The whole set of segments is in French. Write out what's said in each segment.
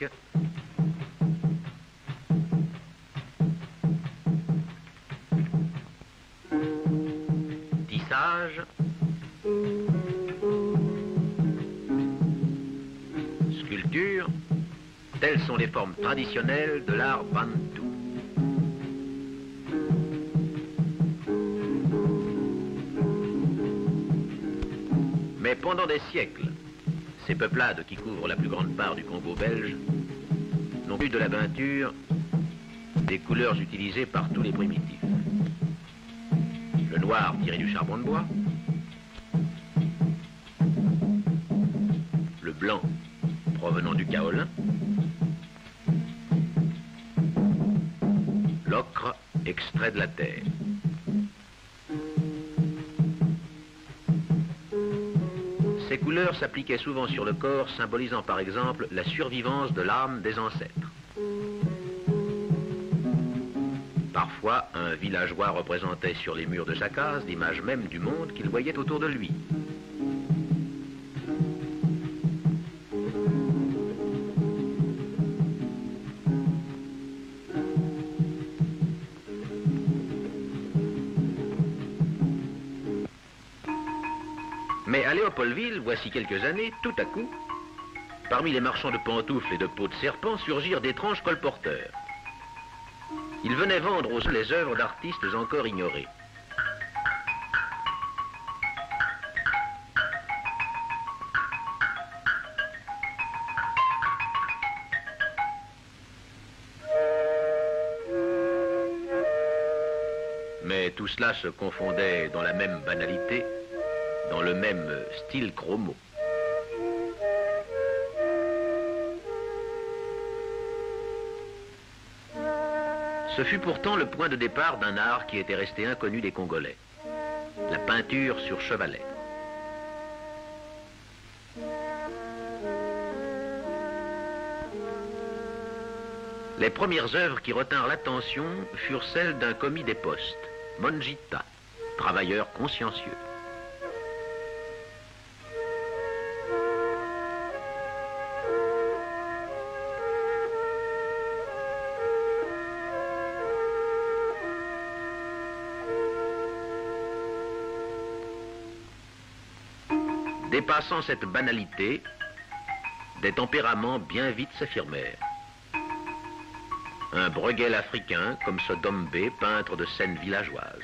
masque. Tissage. Sculpture. Telles sont les formes traditionnelles de l'art bantou. Mais pendant des siècles, ces peuplades qui couvrent la plus grande part du Congo belge n'ont plus de la peinture des couleurs utilisées par tous les primitifs. Le noir tiré du charbon de bois, le blanc provenant du kaolin, l'ocre extrait de la terre. Ces couleurs s'appliquaient souvent sur le corps, symbolisant par exemple la survivance de l'âme des ancêtres. Parfois, un villageois représentait sur les murs de sa case l'image même du monde qu'il voyait autour de lui. Mais à Léopoldville, voici quelques années, tout à coup, parmi les marchands de pantoufles et de peaux de serpent surgirent d'étranges colporteurs. Ils venaient vendre aux les œuvres d'artistes encore ignorées. Mais tout cela se confondait dans la même banalité, dans le même style chromo. Ce fut pourtant le point de départ d'un art qui était resté inconnu des Congolais, la peinture sur chevalet. Les premières œuvres qui retinrent l'attention furent celles d'un commis des postes, Monjita, travailleur consciencieux. Dépassant cette banalité, des tempéraments bien vite s'affirmèrent. Un Bruegel africain comme ce Dombé, peintre de scènes villageoises.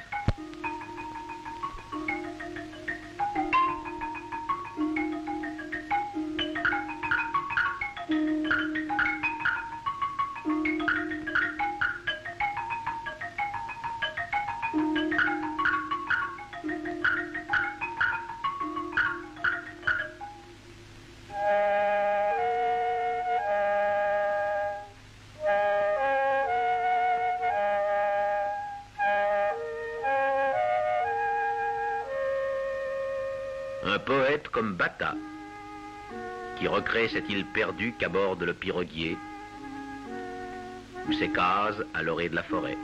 Un poète comme Bata, qui recrée cette île perdue qu'aborde le piroguier, ou ses cases à l'orée de la forêt.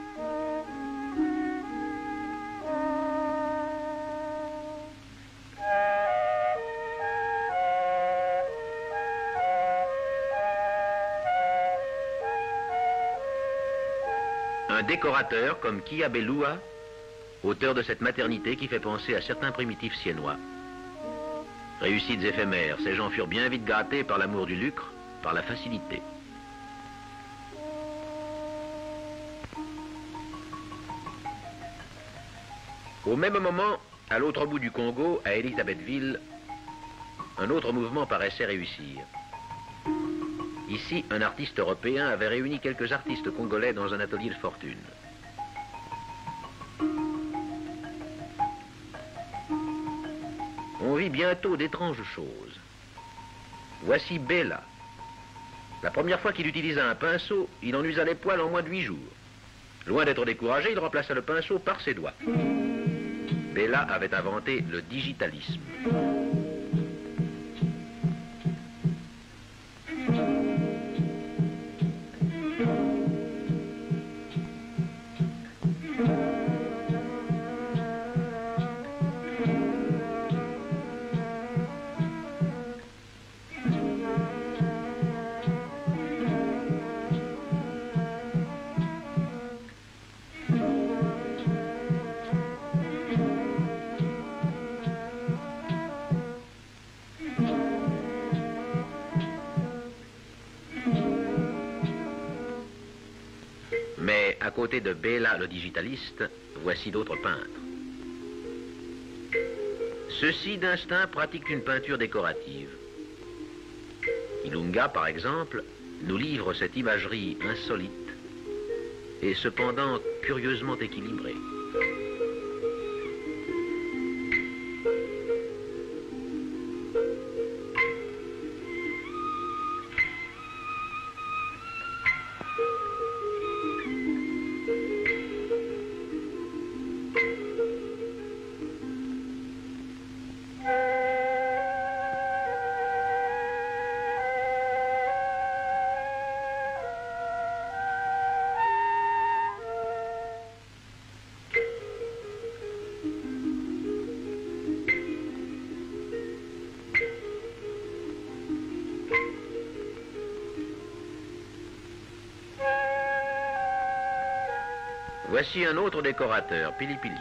Un décorateur comme Kiabelua, auteur de cette maternité qui fait penser à certains primitifs siennois. Réussites éphémères, ces gens furent bien vite gâtés par l'amour du lucre, par la facilité. Au même moment, à l'autre bout du Congo, à Elisabethville, un autre mouvement paraissait réussir. Ici, un artiste européen avait réuni quelques artistes congolais dans un atelier de fortune. On vit bientôt d'étranges choses. Voici Bella. La première fois qu'il utilisa un pinceau, il en usa les poils en moins de 8 jours. Loin d'être découragé, il remplaça le pinceau par ses doigts. Bella avait inventé le digitalisme. côté de Bela le digitaliste, voici d'autres peintres. Ceux-ci, d'instinct, pratiquent une peinture décorative. Ilunga, par exemple, nous livre cette imagerie insolite et cependant curieusement équilibrée. Voici un autre décorateur, Pilipili.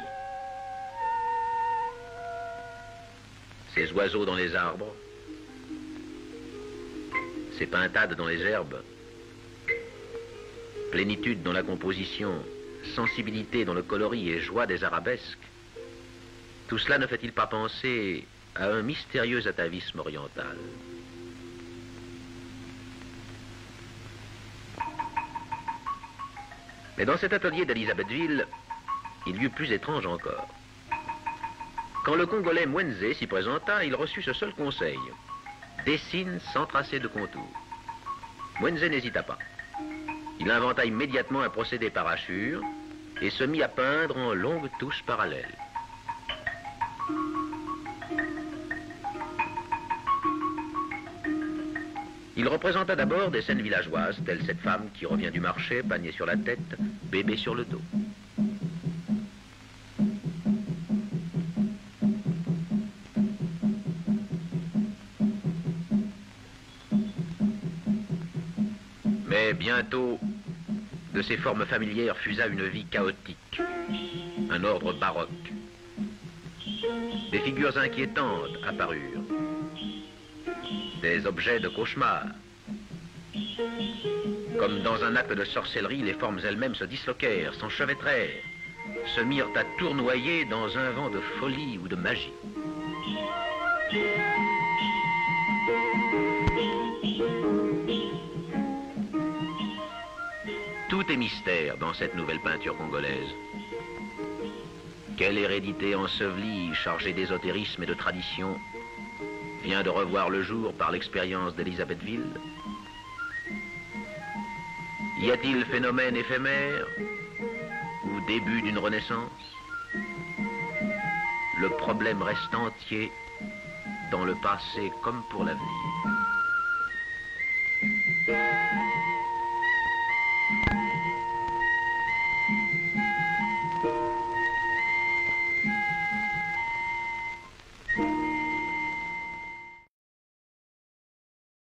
Ces oiseaux dans les arbres, ces pintades dans les herbes, plénitude dans la composition, sensibilité dans le coloris et joie des arabesques, tout cela ne fait-il pas penser à un mystérieux atavisme oriental? Mais dans cet atelier d'Elisabethville, il y eut plus étrange encore. Quand le Congolais Mwenze s'y présenta, il reçut ce seul conseil: dessine sans tracer de contour. Mwenze n'hésita pas. Il inventa immédiatement un procédé par hachure et se mit à peindre en longues touches parallèles. Il représenta d'abord des scènes villageoises, telle cette femme qui revient du marché, panier sur la tête, bébé sur le dos. Mais bientôt, de ces formes familières fusa une vie chaotique, un ordre baroque. Des figures inquiétantes apparurent. Des objets de cauchemar. Comme dans un acte de sorcellerie, les formes elles-mêmes se disloquèrent, s'enchevêtrèrent, se mirent à tournoyer dans un vent de folie ou de magie. Tout est mystère dans cette nouvelle peinture congolaise. Quelle hérédité ensevelie, chargée d'ésotérisme et de tradition, vient de revoir le jour par l'expérience d'Elisabethville? Y a-t-il phénomène éphémère ou début d'une renaissance? Le problème reste entier dans le passé comme pour l'avenir.